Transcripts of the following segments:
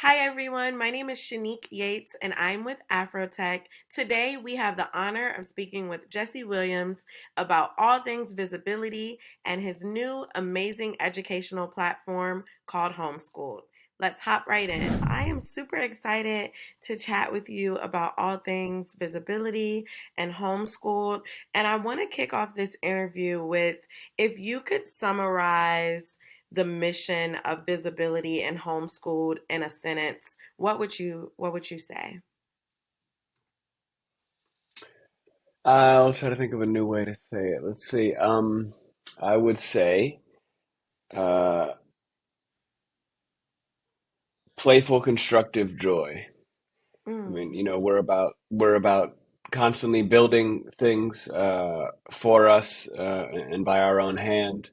Hi everyone, my name is Shanique Yates and I'm with AfroTech. Today we have the honor of speaking with Jesse Williams about all things visibility and his new amazing educational platform called Homeschooled. Let's hop right in. I am super excited to chat with you about all things visibility and homeschooled. And I want to kick off this interview with if you could summarize the mission of visibility and homeschooled in a sentence, what would you say? I'll try to think of a new way to say it. Let's see. I would say uh, playful, constructive joy. I Mm, mean, we're about constantly building things for us and by our own hand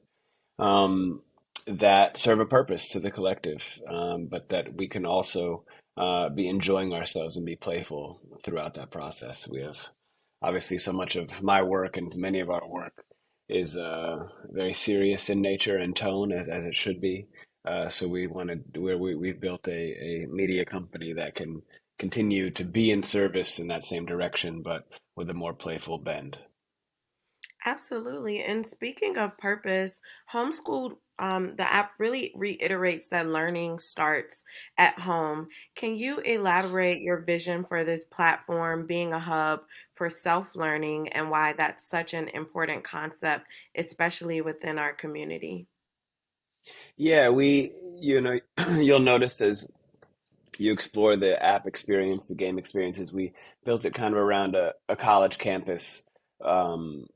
um, that serve a purpose to the collective, but that we can also be enjoying ourselves and be playful throughout that process. We have obviously so much of my work and many of our work is very serious in nature and tone as it should be. So we wanted where we've built a media company that can continue to be in service in that same direction, but with a more playful bend. absolutely. And speaking of purpose, homeschooled, the app really reiterates that learning starts at home. Can you elaborate your vision for this platform being a hub for self-learning and why that's such an important concept, especially within our community? Yeah, you'll notice as you explore the app experience, the game experiences. We built it kind of around a college campus um,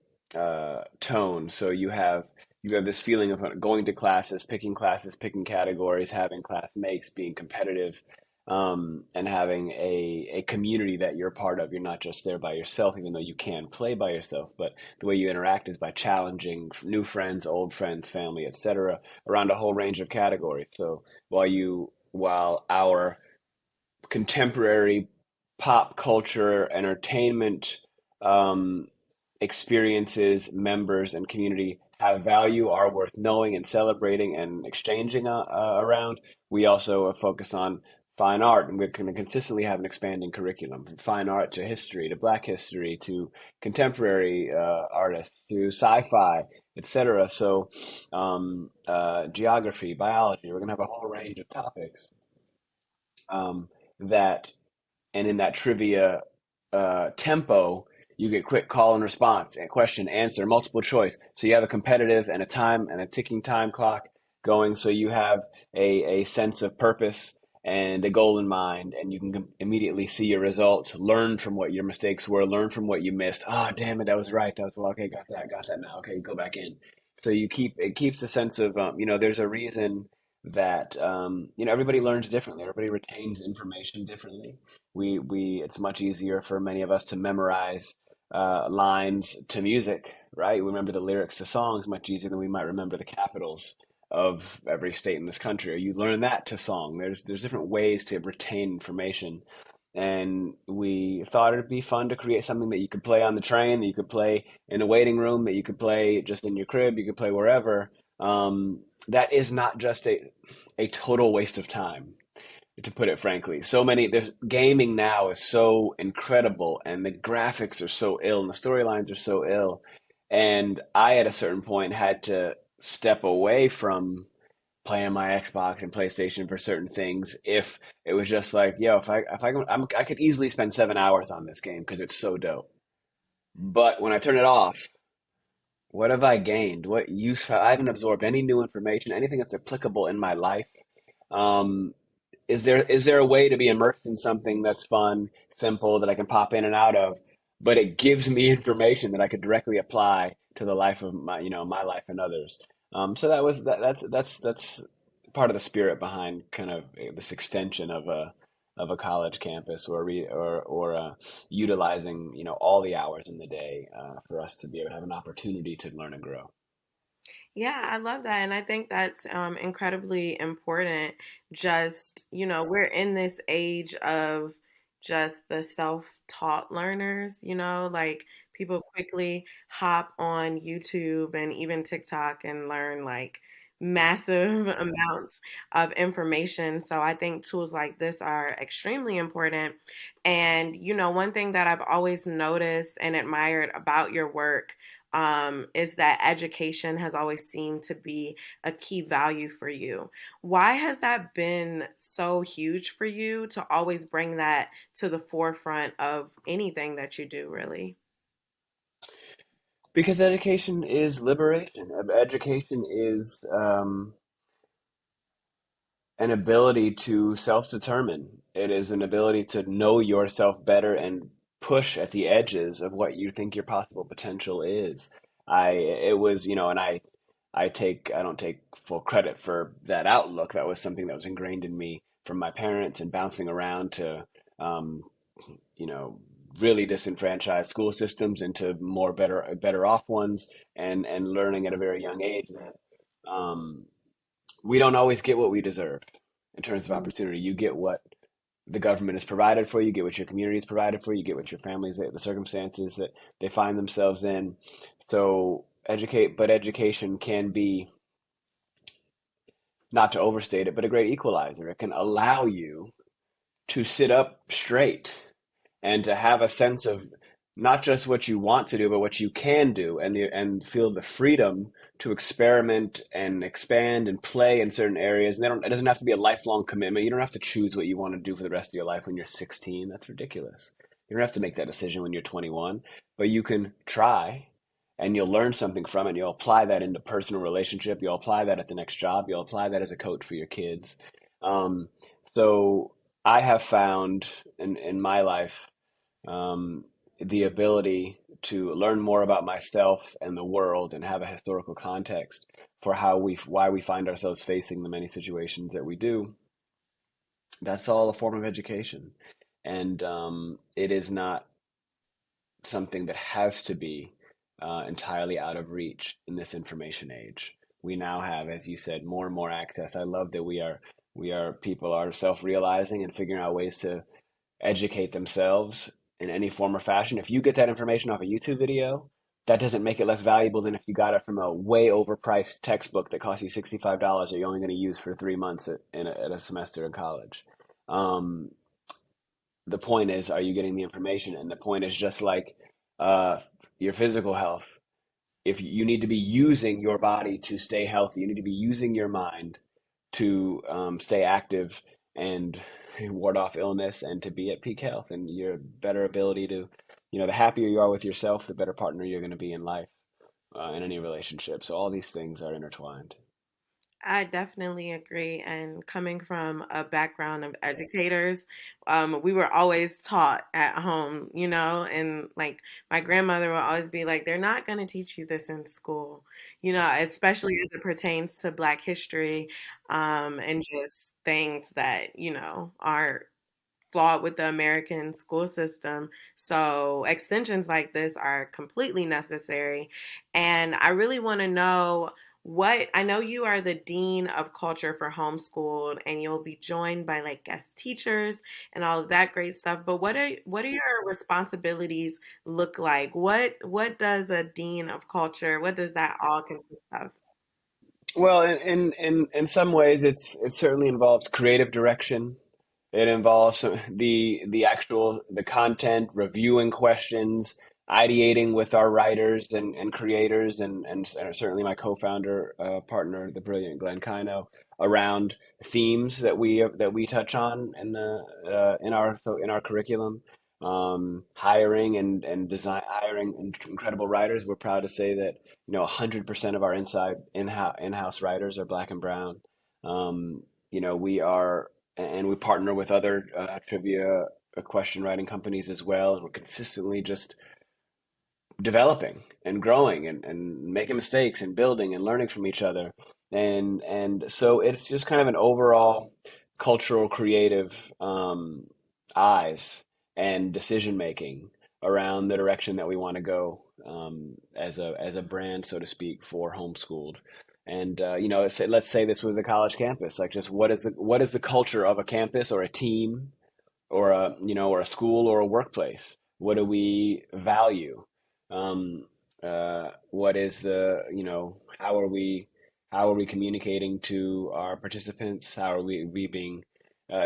tone. So you have this feeling of going to classes, picking categories, having classmates, being competitive, and having a community that you're a part of. You're not just there by yourself, even though you can play by yourself, but the way you interact is by challenging new friends, old friends, family, etc., around a whole range of categories. So while our contemporary pop culture, entertainment um, experiences, members, and community have value, are worth knowing and celebrating and exchanging around. We also focus on fine art, and we're going to consistently have an expanding curriculum from fine art to history to Black history to contemporary artists to sci-fi, etc. So, geography, biology, we're going to have a whole range of topics um, that and in that trivia tempo, you get quick call and response and question, answer, multiple choice. So you have a competitive and a time and a ticking time clock going. So you have a sense of purpose and a goal in mind, and you can immediately see your results, learn from what your mistakes were, learn from what you missed. Oh, damn it, that was right. That was well, okay, got that now. Okay, go back in. So it keeps a sense of there's a reason that everybody learns differently. Everybody retains information differently. We it's much easier for many of us to memorize lines to music, right? We remember the lyrics to songs much easier than we might remember the capitals of every state in this country. Or you learn that to song. There's different ways to retain information. And we thought it'd be fun to create something that you could play on the train, that you could play in a waiting room, that you could play just in your crib, you could play wherever. That is not just a total waste of time, to put it frankly. There's gaming now is so incredible and the graphics are so ill and the storylines are so ill. And I at a certain point had to step away from playing my Xbox and PlayStation for certain things if it was just like, yo, I could easily spend 7 hours on this game because it's so dope. But when I turn it off, what have I gained? What use? I haven't absorbed any new information, anything that's applicable in my life. Um, is there a way to be immersed in something that's fun, simple, that I can pop in and out of, but it gives me information that I could directly apply to the life of my life and others. So that's part of the spirit behind kind of this extension of a college campus or utilizing all the hours in the day for us to be able to have an opportunity to learn and grow. Yeah, I love that. And I think that's incredibly important. Just, we're in this age of just the self-taught learners, like people quickly hop on YouTube and even TikTok and learn like massive amounts of information. So I think tools like this are extremely important. And, one thing that I've always noticed and admired about your work is that education has always seemed to be a key value for you. Why has that been so huge for you to always bring that to the forefront of anything that you do, really? Because education is liberation. Education is an ability to self-determine. It is an ability to know yourself better and push at the edges of what you think your possible potential is. It was, and I don't take full credit for that outlook. That was something that was ingrained in me from my parents and bouncing around to, um, you know, really disenfranchised school systems into more better off ones, and learning at a very young age that we don't always get what we deserve in terms of opportunity. You get what the government has provided for you, you get what your community has provided for you, you get what your families, the circumstances that they find themselves in. So education can be, not to overstate it, but a great equalizer. It can allow you to sit up straight and to have a sense of not just what you want to do, but what you can do, and feel the freedom to experiment and expand and play in certain areas. And it doesn't have to be a lifelong commitment. You don't have to choose what you want to do for the rest of your life when you're 16. That's ridiculous. You don't have to make that decision when you're 21, but you can try, and you'll learn something from it. You'll apply that into personal relationship. You'll apply that at the next job. You'll apply that as a coach for your kids. Um, so I have found in my life, um, the ability to learn more about myself and the world and have a historical context for why we find ourselves facing the many situations that we do. That's all a form of education, and it is not something that has to be entirely out of reach in this information age. We now have, as you said, more and more access. I love that people are self-realizing and figuring out ways to educate themselves in any form or fashion. If you get that information off a YouTube video, that doesn't make it less valuable than if you got it from a way overpriced textbook that costs you $65 that you're only going to use for 3 months at a semester in college. Um, the point is, are you getting the information? And the point is just like uh, your physical health. If you need to be using your body to stay healthy, you need to be using your mind to stay active and ward off illness and to be at peak health and your better ability to, the happier you are with yourself, the better partner you're going to be in life, in any relationship. So all these things are intertwined. I definitely agree. And coming from a background of educators, we were always taught at home, and like my grandmother would always be like, they're not going to teach you this in school, especially as it pertains to Black history, and just things that, are flawed with the American school system. So extensions like this are completely necessary. And I really want to know what I know you are the dean of culture for Homeschooled, and you'll be joined by like guest teachers and all of that great stuff. But what are your responsibilities look like? What does a dean of culture, what does that all consist of? Well, in some ways, it certainly involves creative direction. It involves the content, reviewing questions, ideating with our writers and creators, and certainly my co-founder, partner, the brilliant Glenn Kino, around themes that we touch on in our curriculum. Hiring and design hiring incredible writers. We're proud to say that 100% of our in-house writers are Black and brown. We are, and we partner with other trivia question writing companies as well, and we're consistently just developing and growing and making mistakes and building and learning from each other, and so it's just kind of an overall cultural creative eyes and decision making around the direction that we want to go, as a brand, so to speak, for Homeschooled. And let's say this was a college campus. Like, just what is the culture of a campus or a team or a school or a workplace? What do we value? What is how are we How are we communicating to our participants? How are we being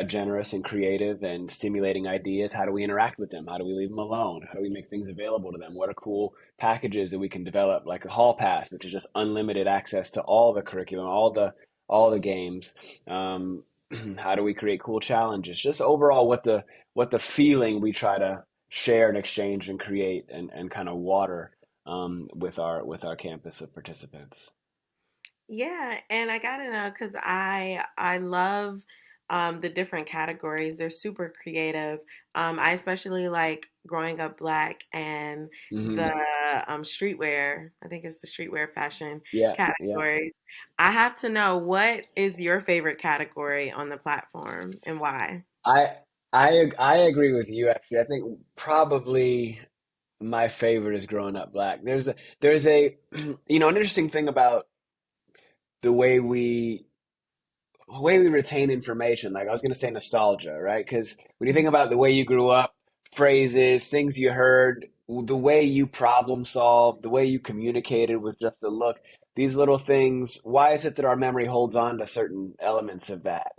generous and creative and stimulating ideas? How do we interact with them? How do we leave them alone? How do we make things available to them? What are cool packages that we can develop, like the Hall Pass, which is just unlimited access to all the curriculum, all the games. How do we create cool challenges? Just overall, what the feeling we try to share and exchange and create and kind of water with our campus of participants. Yeah, and I gotta know because I love the different categories. They're super creative. I especially like growing up black and Hmm. the streetwear. I think it's the streetwear fashion Yeah, yeah. categories. I have to know, what is your favorite category on the platform and why? I I agree with you actually. I think probably my favorite is Growing Up Black. There's a an interesting thing about the way we retain information. Like I was going to say nostalgia, right? Because when you think about the way you grew up, phrases, things you heard, the way you problem solved, the way you communicated with just the look, these little things, why is it that our memory holds on to certain elements of that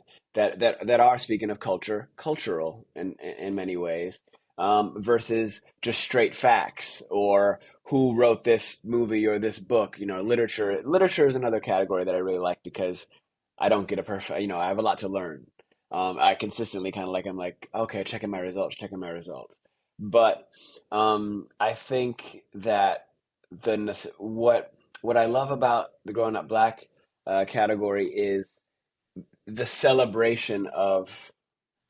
are, speaking of culture, cultural in many ways, versus just straight facts or who wrote this movie or this book? Literature. Literature is another category that I really like because I don't get a perfect, I have a lot to learn. I consistently kind of I'm like, okay, checking my results. But I think that what I love about the Growing Up Black category is the celebration of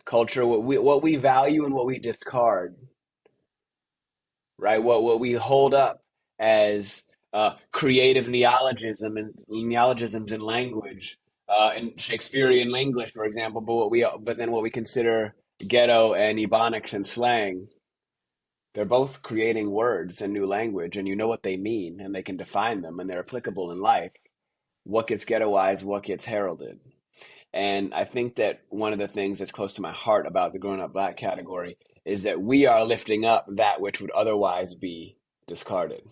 culture, what we value and what we discard, right? What we hold up as creative neologisms in language, in Shakespearean English, for example. But then what we consider ghetto and ebonics and slang, they're both creating words and new language, and you know what they mean, and they can define them, and they're applicable in life. What gets ghettoized, what gets heralded. And I think that one of the things that's close to my heart about the Growing Up Black category is that we are lifting up that which would otherwise be discarded.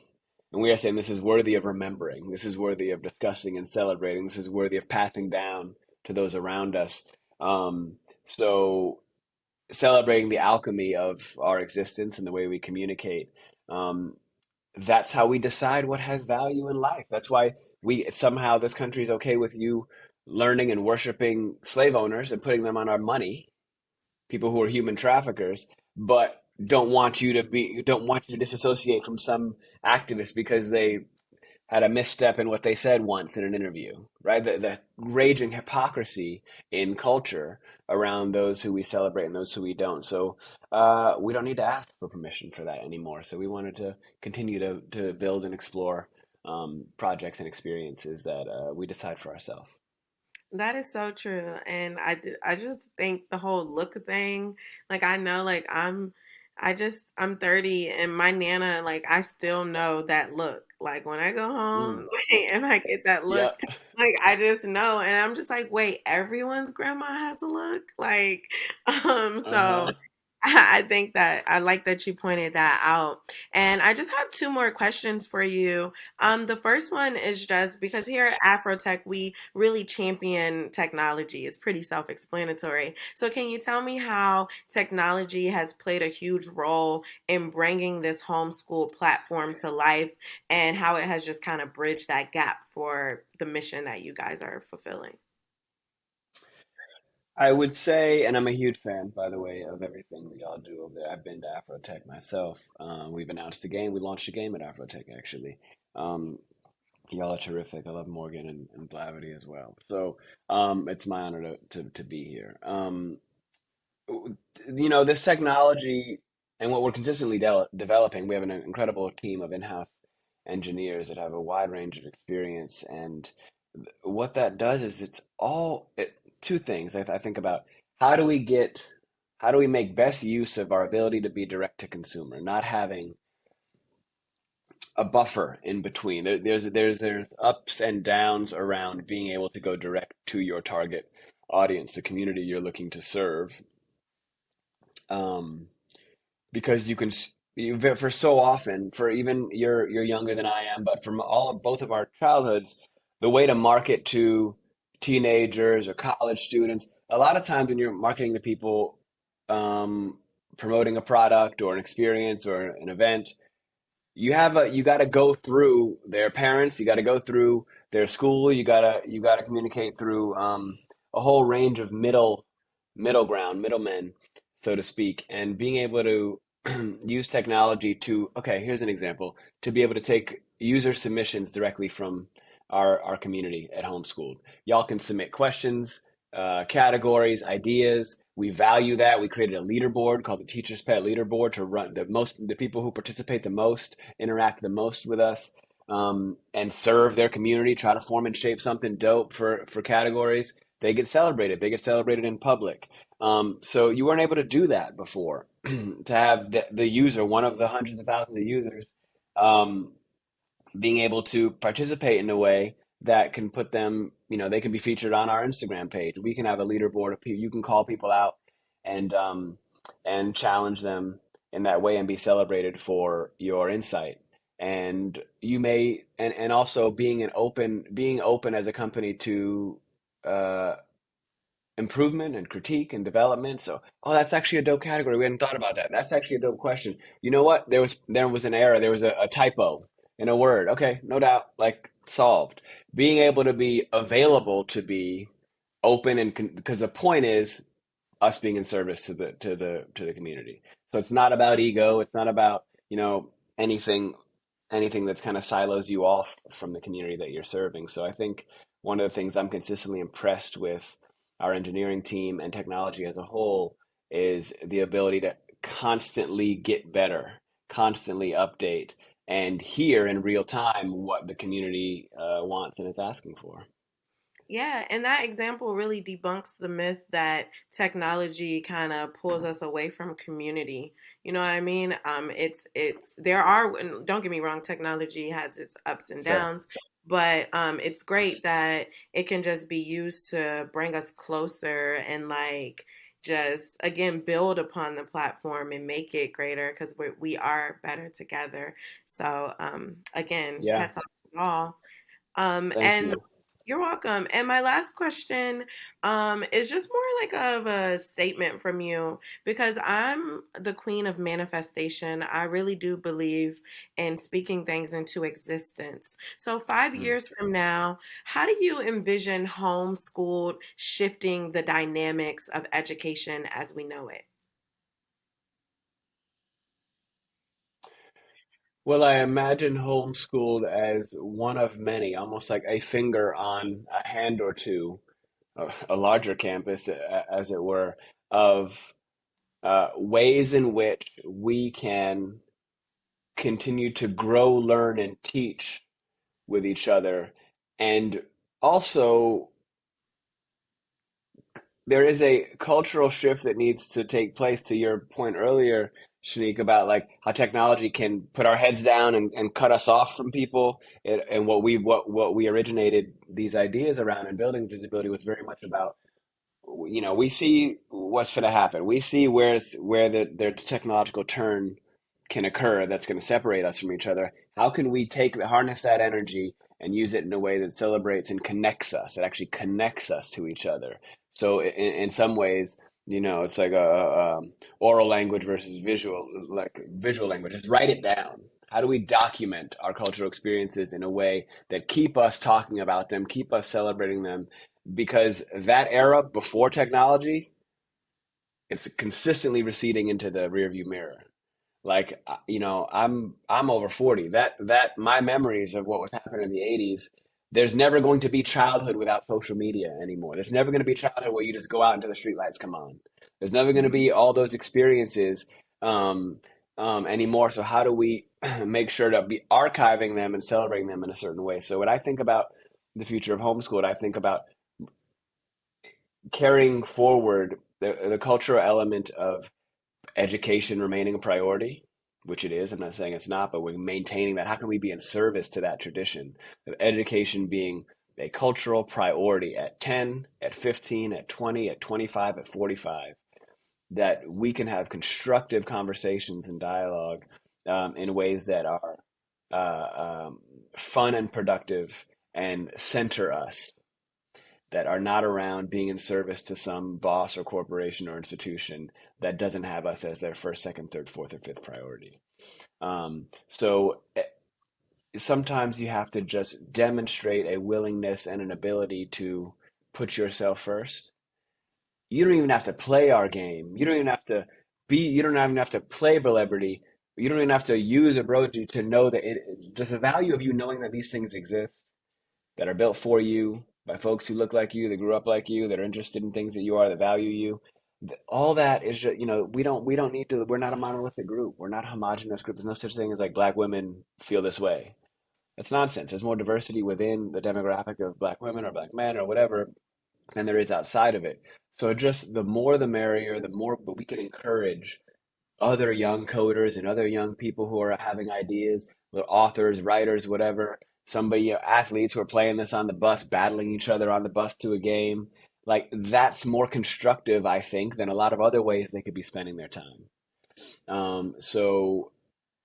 And we are saying this is worthy of remembering, this is worthy of discussing and celebrating, this is worthy of passing down to those around us. So celebrating the alchemy of our existence and the way we communicate. Um, that's how we decide what has value in life. That's why we somehow this country is okay with you learning and worshiping slave owners and putting them on our money, people who are human traffickers, but don't want you to disassociate from some activists because they had a misstep in what they said once in an interview, right? The raging hypocrisy in culture around those who we celebrate and those who we don't. So we don't need to ask for permission for that anymore. So we wanted to continue to build and explore projects and experiences that we decide for ourselves. That is so true. And I just think the whole look thing, like I know like I'm 30 and my nana, like I still know that look. Like when I go home Mm. and I get that look, Yep. like I just know and I'm just like, wait, everyone's grandma has a look? Like so Uh-huh. I think that I like that you pointed that out. And I just have two more questions for you. The first one is just because here at AfroTech, we really champion technology. It's pretty self explanatory. So, can you tell me how technology has played a huge role in bringing this homeschool platform to life and how it has just kind of bridged that gap for the mission that you guys are fulfilling? I would say, and I'm a huge fan, by the way, of everything that y'all do over there. I've been to AfroTech myself. We've announced a game. We launched a game at AfroTech, actually. Um, Y'all are terrific. I love Morgan and Blavity as well. So it's my honor to be here. This technology and what we're consistently developing, we have an incredible team of in-house engineers that have a wide range of experience. And what that does is two things I think about. How do we get, how do we make best use of our ability to be direct to consumer, not having a buffer in between. There's ups and downs around being able to go direct to your target audience, the community you're looking to serve, um, because for so often, for even you're younger than I am, but from both of our childhoods, the way to market to teenagers or college students. A lot of times when you're marketing to people, um, promoting a product or an experience or an event, you got to go through their parents, you got to go through their school, you got to communicate through a whole range of middle ground, middlemen, so to speak, and being able to use technology to, okay, here's an example, to be able to take user submissions directly from our community at Homeschooled. Y'all can submit questions, categories, ideas. We value that. We created a leaderboard called the Teacher's Pet Leaderboard to run the people who participate the most, interact the most with us, and serve their community, try to form and shape something dope for categories. They get celebrated. They get celebrated in public. So you weren't able to do that before. To have the user, one of the hundreds of thousands of users, um, being able to participate in a way that can put them, they can be featured on our Instagram page. We can have a leaderboard of people. You can call people out and challenge them in that way and be celebrated for your insight. And you may and also being open as a company to uh, improvement and critique and development. So, oh, that's actually a dope category. We hadn't thought about that. That's actually a dope question. You know what? There was an error. There was a typo in a word. Okay, no doubt, like solved. Being able to be available to be open and because the point is us being in service to the community. So it's not about ego. It's not about anything that's kind of silos you off from the community that you're serving. So I think one of the things I'm consistently impressed with our engineering team and technology as a whole is the ability to constantly get better, constantly update, and hear in real time what the community wants and is asking for. Yeah, and that example really debunks the myth that technology kind of pulls us away from community. You know what I mean? It's there are, and don't get me wrong, technology has its ups and Sure. downs, but it's great that it can just be used to bring us closer and like just again build upon the platform and make it greater because we are better together. So again, Yeah. hats off to all. Thank And you. you're welcome. And my last question is just more like of a statement from you because I'm the queen of manifestation. I really do believe in speaking things into existence. So, five Mm. years from now, how do you envision homeschooled shifting the dynamics of education as we know it? Well, I imagine homeschooled as one of many, almost like a finger on a hand or two, a larger campus, as it were, of ways in which we can continue to grow, learn, and teach with each other. And also, there is a cultural shift that needs to take place to your point earlier, Shanique, about like how technology can put our heads down and cut us off from people. And what we originated these ideas around and building visibility was very much about, we see what's going to happen. We see where the technological turn can occur that's going to separate us from each other. How can we harness that energy and use it in a way that celebrates and connects us? It actually connects us to each other. So in some ways, it's like a oral language versus visual language. Just write it down. How do we document our cultural experiences in a way that keep us talking about them, keep us celebrating them, because that era before technology, it's consistently receding into the rearview mirror. Like, I'm over 40. That my memories of what was happening in the 80s, there's never going to be childhood without social media anymore. There's never going to be childhood where you just go out until the streetlights come on. There's never going to be all those experiences um, anymore. So how do we make sure to be archiving them and celebrating them in a certain way? So when I think about the future of homeschool, I think about carrying forward the cultural element of education remaining a priority, which it is. I'm not saying it's not, but we're maintaining that. How can we be in service to that tradition of education being a cultural priority at 10, at 15, at 20, at 25, at 45, that we can have constructive conversations and dialogue in ways that are uh, um, fun and productive and center us, that are not around being in service to some boss or corporation or institution that doesn't have us as their first, second, third, fourth, or fifth priority. So sometimes you have to just demonstrate a willingness and an ability to put yourself first. You don't even have to play our game. You don't even have to play celebrity. You don't even have to use a broji to know that just the value of you knowing that these things exist, that are built for you by folks who look like you, that grew up like you, that are interested in things that you are, that value you. All that is just, we don't need to, we're not a monolithic group. We're not a homogenous group. There's no such thing as like black women feel this way. That's nonsense. There's more diversity within the demographic of black women or black men or whatever than there is outside of it. So just the more the merrier, the more but we can encourage other young coders and other young people who are having ideas, authors, writers, whatever. Somebody, athletes who are playing this on the bus, battling each other on the bus to a game. Like that's more constructive, I think, than a lot of other ways they could be spending their time. So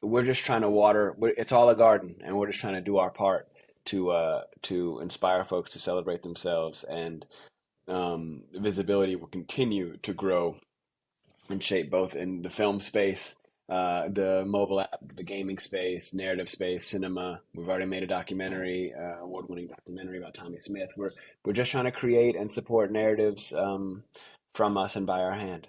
we're just trying to it's all a garden, and we're just trying to do our part to inspire folks to celebrate themselves, and visibility will continue to grow and shape both in the film space, the mobile app, the gaming space, narrative space, cinema. We've already made a documentary, award-winning documentary about Tommy Smith. We're just trying to create and support narratives from us and by our hand.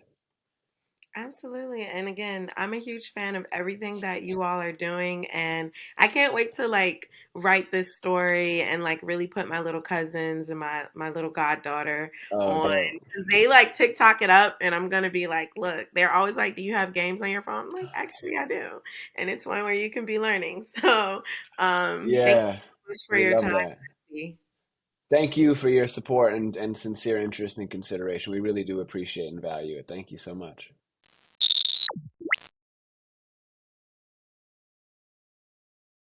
Absolutely. And again, I'm a huge fan of everything that you all are doing. And I can't wait to like write this story and like really put my little cousins and my little goddaughter Oh, on. dope. 'Cause they like TikTok it up and I'm gonna be like, look, they're always like, do you have games on your phone? I'm like, actually I do. And it's one where you can be learning. So thank you Yeah, so much for we your love time, that. Jesse. Thank you for your support and sincere interest and consideration. We really do appreciate and value it. Thank you so much.